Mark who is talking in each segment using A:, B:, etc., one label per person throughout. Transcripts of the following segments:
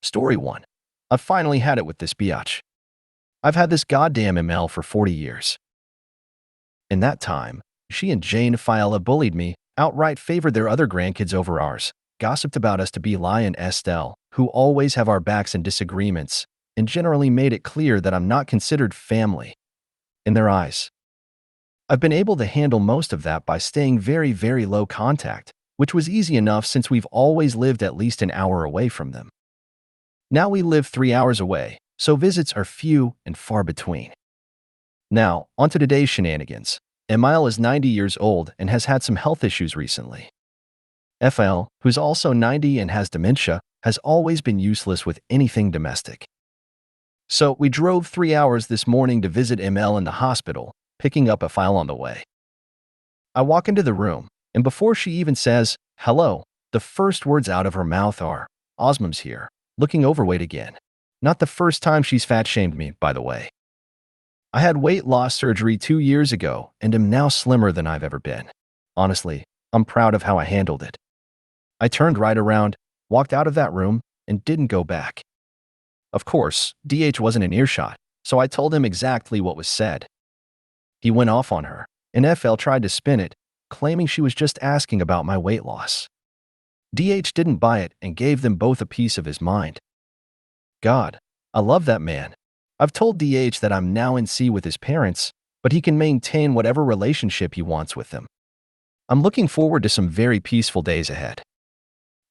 A: Story 1. I've finally had it with this biatch. I've had this goddamn ML for 40 years. In that time, she and Jane Fiala bullied me, outright favored their other grandkids over ours, gossiped about us to Beli and Estelle, who always have our backs in disagreements, and generally made it clear that I'm not considered family in their eyes. I've been able to handle most of that by staying very, very low contact, which was easy enough since we've always lived at least an hour away from them. Now we live 3 hours away, so visits are few and far between. Now, on to today's shenanigans. Emile is 90 years old and has had some health issues recently. FL, who's also 90 and has dementia, has always been useless with anything domestic. So we drove 3 hours this morning to visit ML in the hospital, picking up a file on the way. I walk into the room, and before she even says, "Hello," the first words out of her mouth are, "Osmum's here, looking overweight again." Not the first time she's fat-shamed me, by the way. I had weight loss surgery 2 years ago and am now slimmer than I've ever been. Honestly, I'm proud of how I handled it. I turned right around, walked out of that room, and didn't go back. Of course, DH wasn't in earshot, so I told him exactly what was said. He went off on her, and FL tried to spin it, claiming she was just asking about my weight loss. DH didn't buy it and gave them both a piece of his mind. God, I love that man. I've told DH that I'm now in C with his parents, but he can maintain whatever relationship he wants with them. I'm looking forward to some very peaceful days ahead.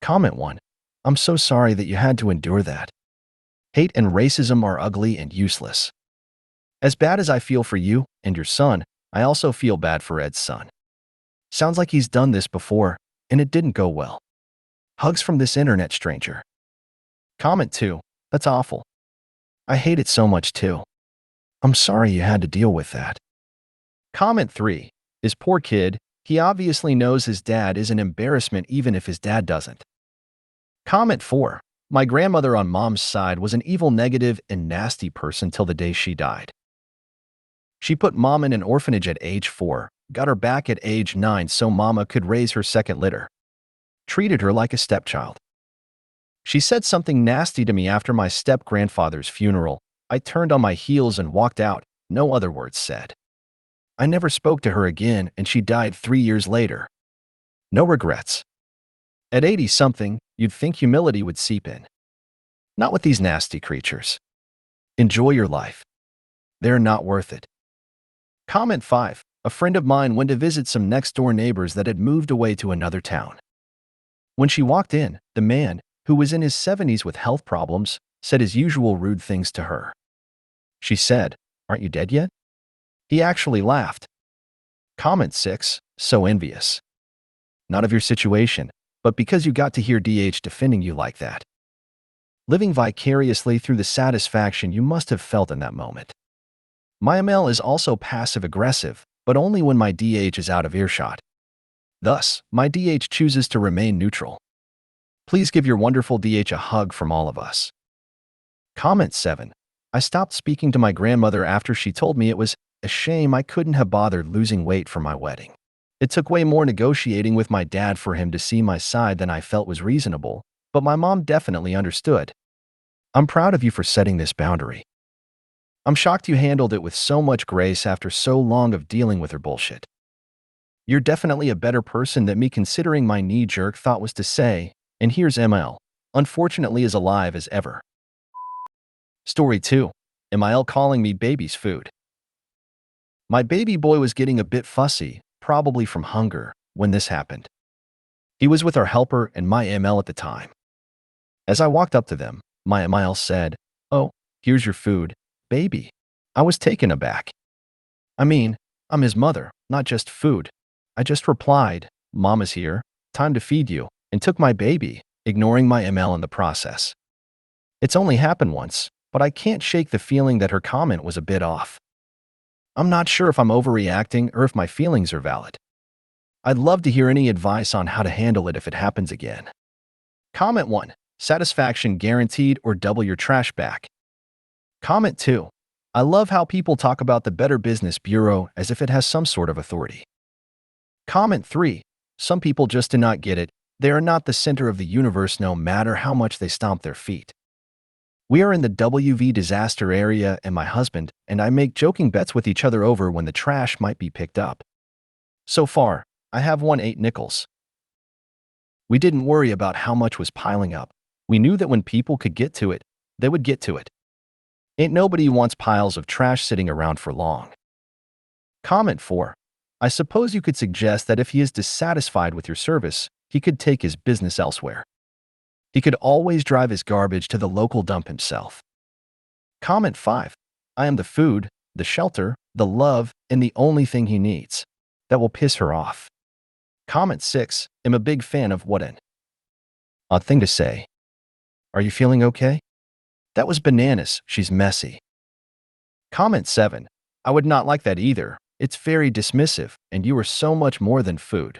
A: Comment 1. I'm so sorry that you had to endure that. Hate and racism are ugly and useless. As bad as I feel for you and your son, I also feel bad for Ed's son. Sounds like he's done this before, and it didn't go well. Hugs from this internet stranger. Comment 2. That's awful. I hate it so much too. I'm sorry you had to deal with that. Comment 3. His poor kid, he obviously knows his dad is an embarrassment even if his dad doesn't. Comment 4. My grandmother on mom's side was an evil, negative, and nasty person till the day she died. She put mom in an orphanage at age 4, got her back at age 9 so mama could raise her second litter. Treated her like a stepchild. She said something nasty to me after my step-grandfather's funeral. I turned on my heels and walked out, no other words said. I never spoke to her again and she died 3 years later. No regrets. At 80-something, you'd think humility would seep in. Not with these nasty creatures. Enjoy your life. They're not worth it. Comment 5. A friend of mine went to visit some next-door neighbors that had moved away to another town. When she walked in, the man, who was in his 70s with health problems, said his usual rude things to her. She said, "Aren't you dead yet?" He actually laughed. Comment 6. So envious. Not of your situation, but because you got to hear DH defending you like that. Living vicariously through the satisfaction you must have felt in that moment. My ML is also passive-aggressive, but only when my DH is out of earshot. Thus, my DH chooses to remain neutral. Please give your wonderful DH a hug from all of us. Comment 7. I stopped speaking to my grandmother after she told me it was a shame I couldn't have bothered losing weight for my wedding. It took way more negotiating with my dad for him to see my side than I felt was reasonable, but my mom definitely understood. I'm proud of you for setting this boundary. I'm shocked you handled it with so much grace after so long of dealing with her bullshit. You're definitely a better person than me considering my knee-jerk thought was to say, and here's ML, unfortunately as alive as ever. Story 2. ML calling me baby's food. My baby boy was getting a bit fussy, probably from hunger, when this happened. He was with our helper and my ML at the time. As I walked up to them, my ML said, "Oh, here's your food, baby." I was taken aback. I mean, I'm his mother, not just food. I just replied, "Mama's here, time to feed you," and took my baby, ignoring my ML in the process. It's only happened once, but I can't shake the feeling that her comment was a bit off. I'm not sure if I'm overreacting or if my feelings are valid. I'd love to hear any advice on how to handle it if it happens again. Comment 1. Satisfaction guaranteed or double your trash back. Comment 2. I love how people talk about the Better Business Bureau as if it has some sort of authority. Comment 3. Some people just do not get it. They are not the center of the universe no matter how much they stomp their feet. We are in the WV disaster area and my husband and I make joking bets with each other over when the trash might be picked up. So far, I have won 8 nickels. We didn't worry about how much was piling up. We knew that when people could get to it, they would get to it. Ain't nobody wants piles of trash sitting around for long. Comment 4. I suppose you could suggest that if he is dissatisfied with your service, he could take his business elsewhere. He could always drive his garbage to the local dump himself. Comment 5. I am the food, the shelter, the love, and the only thing he needs. That will piss her off. Comment 6. I'm a big fan of what an odd thing to say. Are you feeling okay? That was bananas, she's messy. Comment 7. I would not like that either. It's very dismissive, and you are so much more than food.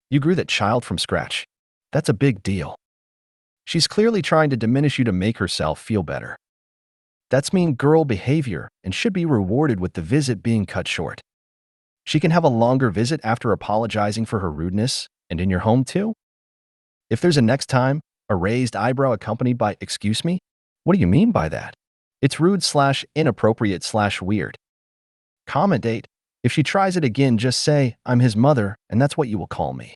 A: You grew that child from scratch. That's a big deal. She's clearly trying to diminish you to make herself feel better. That's mean girl behavior and should be rewarded with the visit being cut short. She can have a longer visit after apologizing for her rudeness, and in your home too? If there's a next time, a raised eyebrow accompanied by "excuse me"? What do you mean by that? It's rude/inappropriate/weird. Comment 8. If she tries it again, just say, I'm his mother, and that's what you will call me.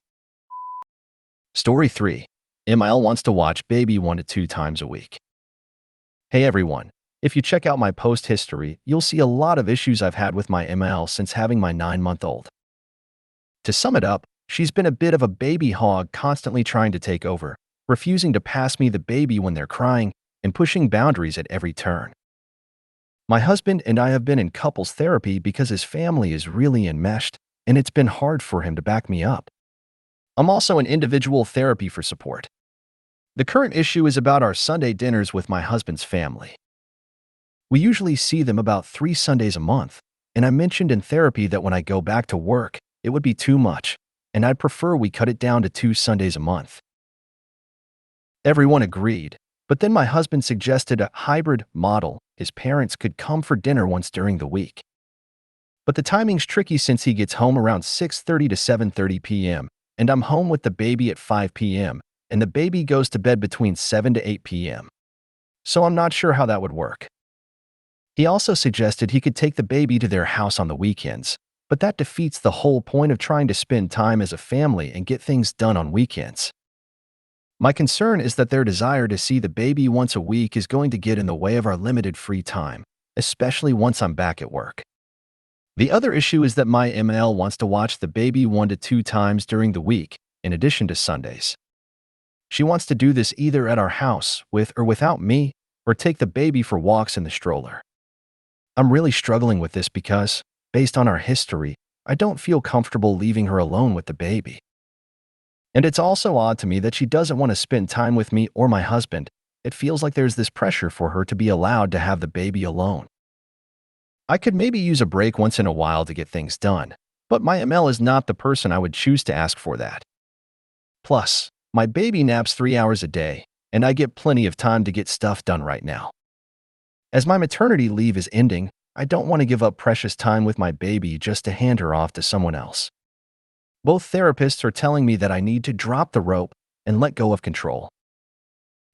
A: Story 3. ML wants to watch baby 1 to 2 times a week. Hey everyone. If you check out my post history, you'll see a lot of issues I've had with my ML since having my 9-month-old. To sum it up, she's been a bit of a baby hog, constantly trying to take over, refusing to pass me the baby when they're crying, and pushing boundaries at every turn. My husband and I have been in couples therapy because his family is really enmeshed, and it's been hard for him to back me up. I'm also in individual therapy for support. The current issue is about our Sunday dinners with my husband's family. We usually see them about 3 Sundays a month, and I mentioned in therapy that when I go back to work, it would be too much, and I'd prefer we cut it down to 2 Sundays a month. Everyone agreed, but then my husband suggested a hybrid model. His parents could come for dinner once during the week. But the timing's tricky since he gets home around 6:30 to 7:30 p.m., and I'm home with the baby at 5 p.m., and the baby goes to bed between 7 to 8 p.m. So I'm not sure how that would work. He also suggested he could take the baby to their house on the weekends, but that defeats the whole point of trying to spend time as a family and get things done on weekends. My concern is that their desire to see the baby once a week is going to get in the way of our limited free time, especially once I'm back at work. The other issue is that my ML wants to watch the baby 1 to 2 times during the week, in addition to Sundays. She wants to do this either at our house, with or without me, or take the baby for walks in the stroller. I'm really struggling with this because, based on our history, I don't feel comfortable leaving her alone with the baby. And it's also odd to me that she doesn't want to spend time with me or my husband. It feels like there's this pressure for her to be allowed to have the baby alone. I could maybe use a break once in a while to get things done, but my ML is not the person I would choose to ask for that. Plus, my baby naps 3 hours a day, and I get plenty of time to get stuff done right now. As my maternity leave is ending, I don't want to give up precious time with my baby just to hand her off to someone else. Both therapists are telling me that I need to drop the rope and let go of control.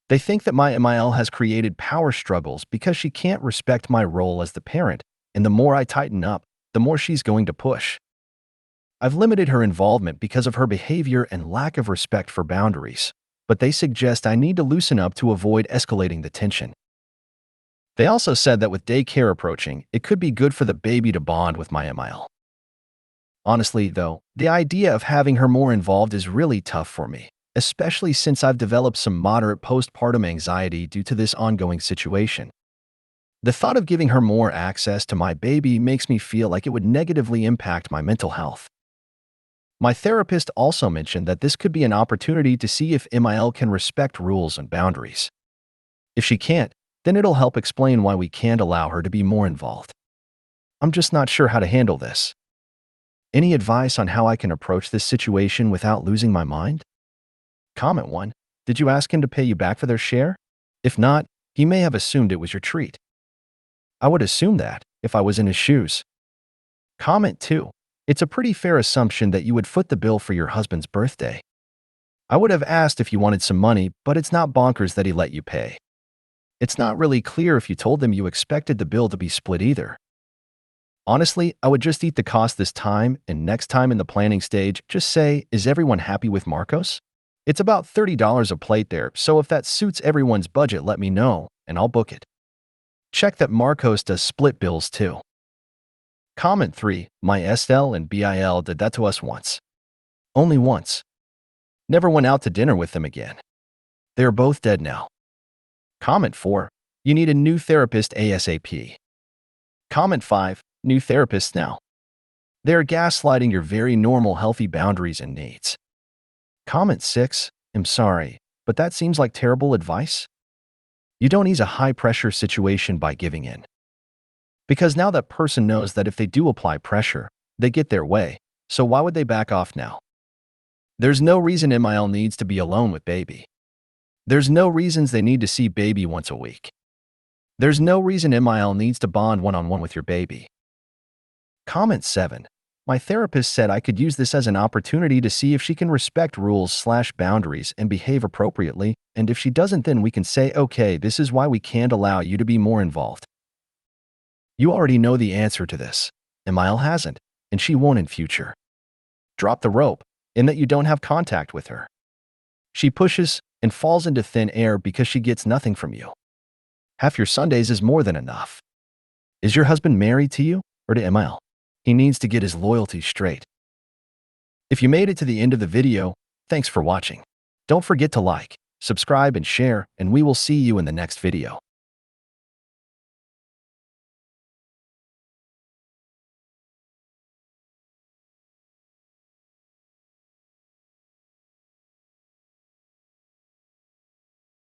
A: They think that my MIL has created power struggles because she can't respect my role as the parent, and the more I tighten up, the more she's going to push. I've limited her involvement because of her behavior and lack of respect for boundaries, but they suggest I need to loosen up to avoid escalating the tension. They also said that with daycare approaching, it could be good for the baby to bond with my MIL. Honestly, though, the idea of having her more involved is really tough for me, especially since I've developed some moderate postpartum anxiety due to this ongoing situation. The thought of giving her more access to my baby makes me feel like it would negatively impact my mental health. My therapist also mentioned that this could be an opportunity to see if MIL can respect rules and boundaries. If she can't, then it'll help explain why we can't allow her to be more involved. I'm just not sure how to handle this. Any advice on how I can approach this situation without losing my mind? Comment 1. Did you ask him to pay you back for their share? If not, he may have assumed it was your treat. I would assume that, if I was in his shoes. Comment 2. It's a pretty fair assumption that you would foot the bill for your husband's birthday. I would have asked if you wanted some money, but it's not bonkers that he let you pay. It's not really clear if you told them you expected the bill to be split either. Honestly, I would just eat the cost this time, and next time in the planning stage, just say, is everyone happy with Marcos? It's about $30 a plate there, so if that suits everyone's budget, let me know, and I'll book it. Check that Marcos does split bills too. Comment 3. My SL and BIL did that to us once. Only once. Never went out to dinner with them again. They are both dead now. Comment 4. You need a new therapist ASAP. Comment 5. New therapists now. They are gaslighting your very normal healthy boundaries and needs. Comment 6. I'm sorry, but that seems like terrible advice. You don't ease a high-pressure situation by giving in. Because now that person knows that if they do apply pressure, they get their way, so why would they back off now? There's no reason MIL needs to be alone with baby. There's no reasons they need to see baby once a week. There's no reason MIL needs to bond one-on-one with your baby. Comment 7. My therapist said I could use this as an opportunity to see if she can respect rules/boundaries and behave appropriately, and if she doesn't, then we can say, okay, this is why we can't allow you to be more involved. You already know the answer to this. MIL hasn't, and she won't in future. Drop the rope, in that you don't have contact with her. She pushes and falls into thin air because she gets nothing from you. Half your Sundays is more than enough. Is your husband married to you or to MIL? He needs to get his loyalty straight. If you made it to the end of the video, thanks for watching. Don't forget to like, subscribe, and share, and we will see you in the next video.